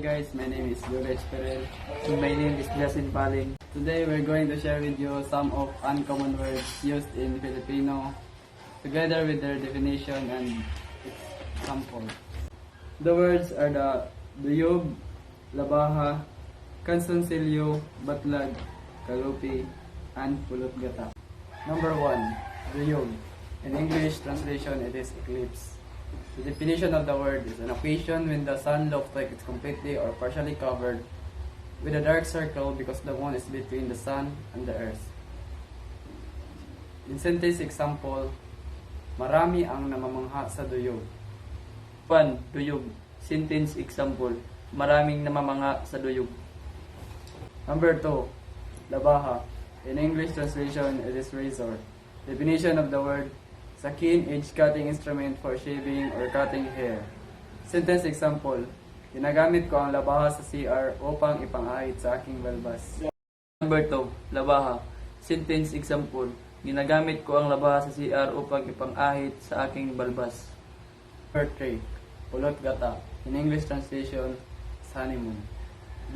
guys, my name is Jorge Perel. And my name is Justin Paling. Today we're going to share with you some of uncommon words used in Filipino together with their definition and example. The words are the duyog, labaha, kansansilyo, batlag, kalupi, and pulot-gata. Number 1. Duyog. In English translation, it is eclipse. The definition of the word is an occasion when the sun looks like it's completely or partially covered with a dark circle because the moon is between the sun and the earth. In sentence example, marami ang namamangha sa duyog. 1. Duyog. Sentence example. Maraming namamanga sa duyog. Number 2. Labaha. In English translation, it is razor. Definition of the word, sa keen-edge cutting instrument for shaving or cutting hair. Sentence example, ginagamit ko ang labaha sa CR upang ipangahit sa aking balbas. Number 2. Labaha. Sentence example. Ginagamit ko ang labaha sa CR upang ipangahit sa aking balbas. Number 3. Pulot-gata. In English translation, is honeymoon.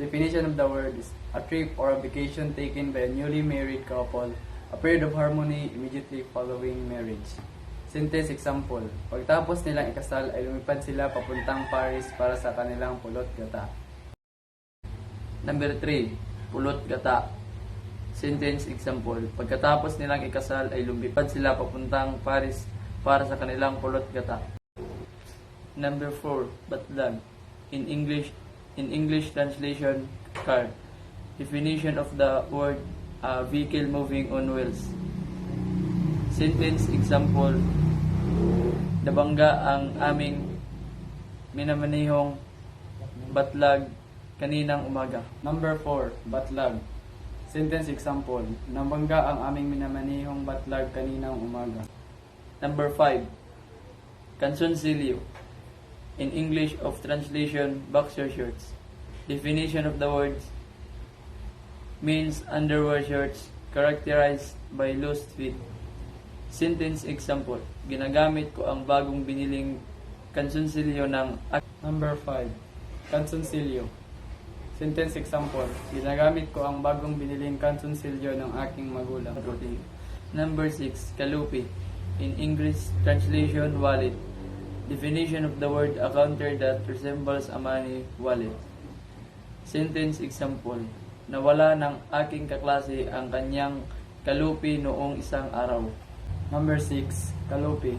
Definition of the word is a trip or a vacation taken by a newly married couple, a period of harmony immediately following marriage. Sentence example, pagtapos nilang ikasal ay lumipad sila papuntang Paris para sa kanilang pulot-gata. Number 3. Pulot-gata. Sentence example. Pagkatapos nilang ikasal ay lumipad sila papuntang Paris para sa kanilang pulot-gata. Number 4. Batlag. In English translation, car. Definition of the word, a vehicle moving on wheels. Sentence example, nabangga ang aming minamanihong batlag kaninang umaga. Number 4. Batlag. Sentence example, nabangga ang aming minamanihong batlag kaninang umaga. Number 5. Canzoncillo. In English of translation, boxer shorts. Definition of the words, means underwear shorts characterized by loose fit. Sentence example, ginagamit ko ang bagong biniling canzoncillo ng... Number 5. Canzoncillo. Sentence example, ginagamit ko ang bagong biniling canzoncillo ng aking magulang. Number 6. Kalupi. In English translation, wallet. Definition of the word, a counter that resembles a money wallet. Sentence example, nawala ng aking kaklase ang kanyang kalupi noong isang araw. Number 6. Kalupi.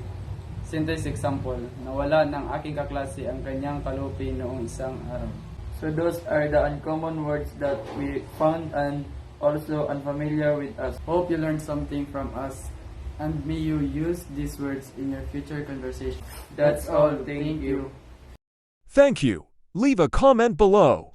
Sentence example, nawala ng aking kaklase ang kanyang kalupi noong isang araw. So those are the uncommon words that we found and also unfamiliar with us. Hope you learned something from us and may you use these words in your future conversation. That's all. Thank you. Thank you. Leave a comment below.